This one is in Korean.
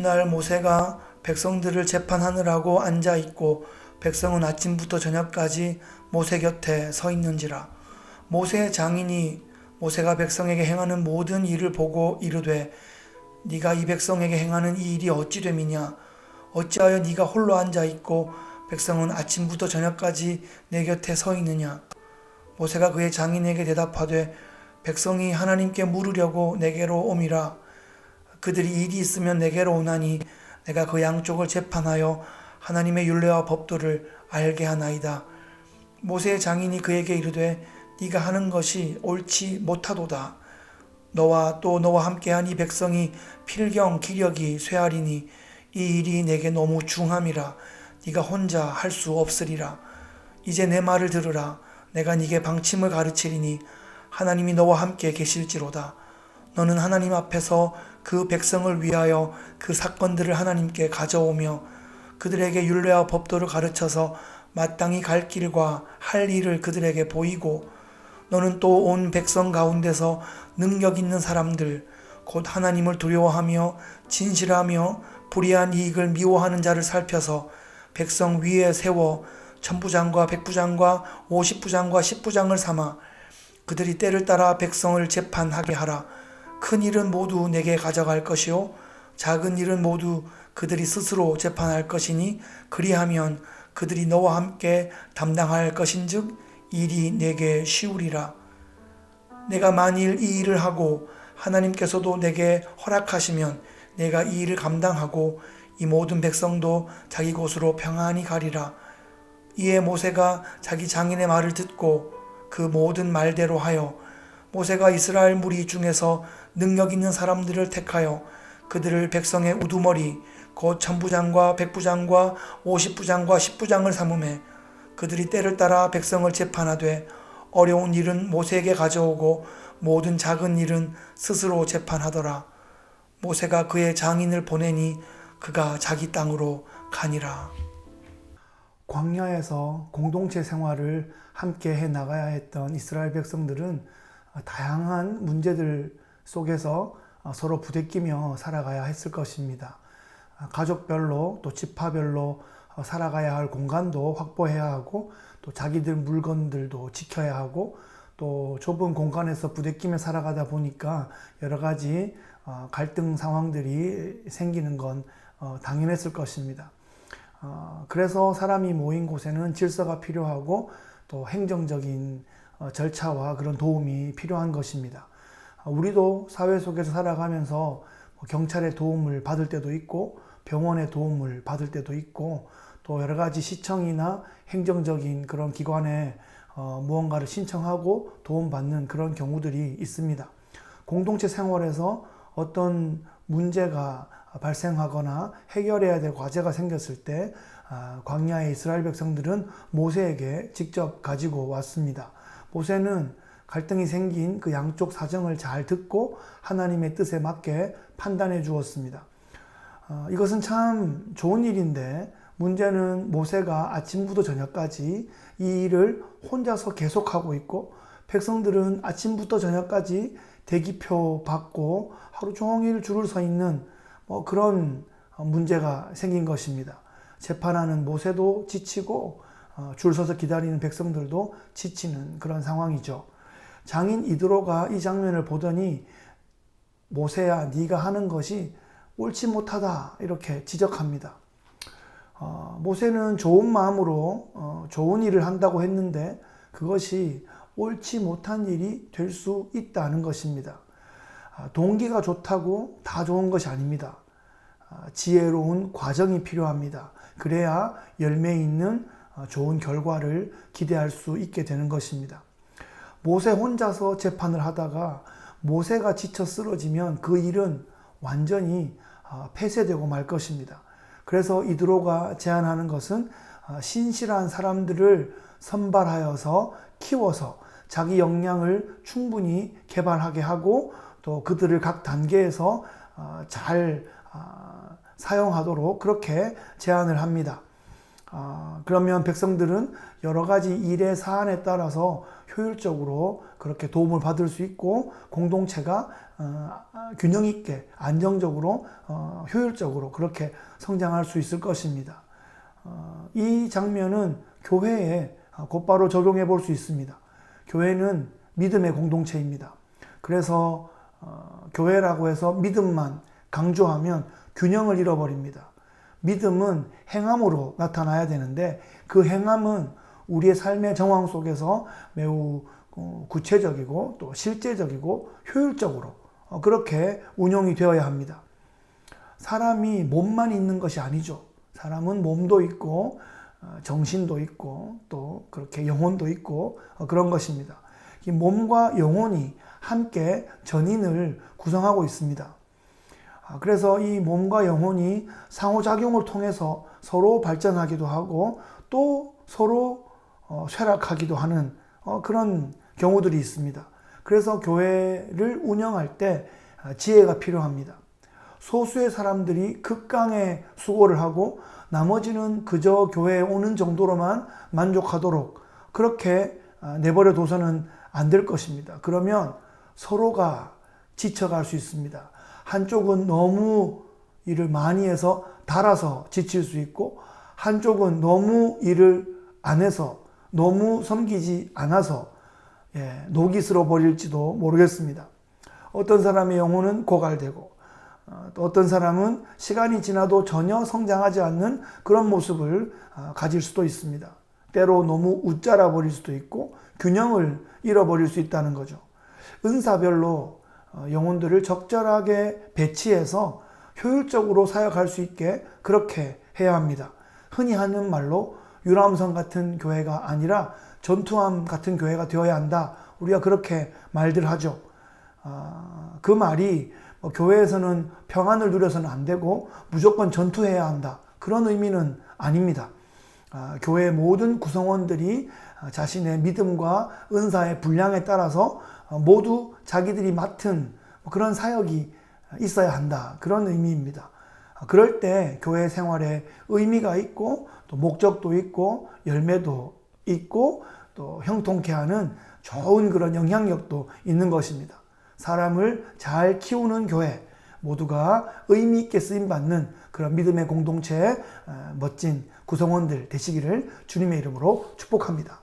훗날 모세가 백성들을 재판하느라고 앉아 있고 백성은 아침부터 저녁까지 모세 곁에 서 있는지라. 모세의 장인이 모세가 백성에게 행하는 모든 일을 보고 이르되 네가 이 백성에게 행하는 이 일이 어찌 됨이냐. 어찌하여 네가 홀로 앉아 있고 백성은 아침부터 저녁까지 내 곁에 서 있느냐. 모세가 그의 장인에게 대답하되 백성이 하나님께 물으려고 내게로 옴이라. 그들이 일이 있으면 내게로 오나니 내가 그 양쪽을 재판하여 하나님의 율례와 법도를 알게 하나이다. 모세의 장인이 그에게 이르되 네가 하는 것이 옳지 못하도다. 너와 또 너와 함께한 이 백성이 필경 기력이 쇠하리니 이 일이 내게 너무 중함이라. 네가 혼자 할 수 없으리라. 이제 내 말을 들으라. 내가 네게 방침을 가르치리니 하나님이 너와 함께 계실지로다. 너는 하나님 앞에서 그 백성을 위하여 그 사건들을 하나님께 가져오며 그들에게 율례와 법도를 가르쳐서 마땅히 갈 길과 할 일을 그들에게 보이고 너는 또 온 백성 가운데서 능력 있는 사람들 곧 하나님을 두려워하며 진실하며 불의한 이익을 미워하는 자를 살펴서 백성 위에 세워 천부장과 백부장과 50부장과 10부장을 삼아 그들이 때를 따라 백성을 재판하게 하라. 큰 일은 모두 내게 가져갈 것이요 작은 일은 모두 그들이 스스로 재판할 것이니 그리하면 그들이 너와 함께 담당할 것인즉 일이 내게 쉬우리라. 내가 만일 이 일을 하고 하나님께서도 내게 허락하시면 내가 이 일을 감당하고 이 모든 백성도 자기 곳으로 평안히 가리라. 이에 모세가 자기 장인의 말을 듣고 그 모든 말대로 하여 모세가 이스라엘 무리 중에서 능력 있는 사람들을 택하여 그들을 백성의 우두머리 곧 천부장과 백부장과 50부장과 10부장을 삼음해 그들이 때를 따라 백성을 재판하되 어려운 일은 모세에게 가져오고 모든 작은 일은 스스로 재판하더라. 모세가 그의 장인을 보내니 그가 자기 땅으로 가니라. 광야에서 공동체 생활을 함께 해 나가야 했던 이스라엘 백성들은 다양한 문제들 속에서 서로 부대끼며 살아가야 했을 것입니다. 가족별로 또 지파별로 살아가야 할 공간도 확보해야 하고 또 자기들 물건들도 지켜야 하고 또 좁은 공간에서 부대끼며 살아가다 보니까 여러 가지 갈등 상황들이 생기는 건 당연했을 것입니다. 그래서 사람이 모인 곳에는 질서가 필요하고 또 행정적인 절차와 그런 도움이 필요한 것입니다. 우리도 사회 속에서 살아가면서 경찰의 도움을 받을 때도 있고 병원의 도움을 받을 때도 있고 또 여러 가지 시청이나 행정적인 그런 기관에 무언가를 신청하고 도움받는 그런 경우들이 있습니다. 공동체 생활에서 어떤 문제가 발생하거나 해결해야 될 과제가 생겼을 때 광야의 이스라엘 백성들은 모세에게 직접 가지고 왔습니다. 모세는 갈등이 생긴 그 양쪽 사정을 잘 듣고 하나님의 뜻에 맞게 판단해 주었습니다. 이것은 참 좋은 일인데 문제는 모세가 아침부터 저녁까지 이 일을 혼자서 계속하고 있고 백성들은 아침부터 저녁까지 대기표 받고 하루 종일 줄을 서 있는 그런 문제가 생긴 것입니다. 재판하는 모세도 지치고 줄 서서 기다리는 백성들도 지치는 그런 상황이죠. 장인 이드로가 이 장면을 보더니 모세야 네가 하는 것이 옳지 못하다 이렇게 지적합니다. 모세는 좋은 마음으로 좋은 일을 한다고 했는데 그것이 옳지 못한 일이 될 수 있다는 것입니다. 동기가 좋다고 다 좋은 것이 아닙니다. 지혜로운 과정이 필요합니다. 그래야 열매 있는 좋은 결과를 기대할 수 있게 되는 것입니다. 모세 혼자서 재판을 하다가 모세가 지쳐 쓰러지면 그 일은 완전히 폐쇄되고 말 것입니다. 그래서 이드로가 제안하는 것은 신실한 사람들을 선발하여서 키워서 자기 역량을 충분히 개발하게 하고 또 그들을 각 단계에서 잘 사용하도록 그렇게 제안을 합니다. 그러면 백성들은 여러 가지 일의 사안에 따라서 효율적으로 그렇게 도움을 받을 수 있고 공동체가 균형 있게 안정적으로 효율적으로 그렇게 성장할 수 있을 것입니다. 이 장면은 교회에 곧바로 적용해 볼 수 있습니다. 교회는 믿음의 공동체입니다. 그래서 교회라고 해서 믿음만 강조하면 균형을 잃어버립니다. 믿음은 행함으로 나타나야 되는데 그 행함은 우리의 삶의 정황 속에서 매우 구체적이고 또 실제적이고 효율적으로 그렇게 운용이 되어야 합니다. 사람이 몸만 있는 것이 아니죠. 사람은 몸도 있고 정신도 있고 또 그렇게 영혼도 있고 그런 것입니다. 이 몸과 영혼이 함께 전인을 구성하고 있습니다. 그래서 이 몸과 영혼이 상호작용을 통해서 서로 발전하기도 하고 또 서로 쇠락하기도 하는 그런 경우들이 있습니다. 그래서 교회를 운영할 때 지혜가 필요합니다. 소수의 사람들이 극강의 수고를 하고 나머지는 그저 교회에 오는 정도로만 만족하도록 그렇게 내버려 둬서는 안 될 것입니다. 그러면 서로가 지쳐갈 수 있습니다. 한쪽은 너무 일을 많이 해서 달아서 지칠 수 있고 한쪽은 너무 일을 안 해서 너무 섬기지 않아서 녹이 슬어 버릴지도 모르겠습니다. 어떤 사람의 영혼은 고갈되고 또 어떤 사람은 시간이 지나도 전혀 성장하지 않는 그런 모습을 가질 수도 있습니다. 때로 너무 웃자라 버릴 수도 있고 균형을 잃어버릴 수 있다는 거죠. 은사별로 영혼들을 적절하게 배치해서 효율적으로 사역할 수 있게 그렇게 해야 합니다. 흔히 하는 말로 유람선 같은 교회가 아니라 전투함 같은 교회가 되어야 한다. 우리가 그렇게 말들 하죠. 그 말이 교회에서는 평안을 누려서는 안 되고 무조건 전투해야 한다. 그런 의미는 아닙니다. 교회의 모든 구성원들이 자신의 믿음과 은사의 분량에 따라서 모두 자기들이 맡은 그런 사역이 있어야 한다. 그런 의미입니다. 그럴 때 교회 생활에 의미가 있고 또 목적도 있고 열매도 있고 또 형통케 하는 좋은 그런 영향력도 있는 것입니다. 사람을 잘 키우는 교회, 모두가 의미 있게 쓰임받는 그런 믿음의 공동체의 멋진 구성원들 되시기를 주님의 이름으로 축복합니다.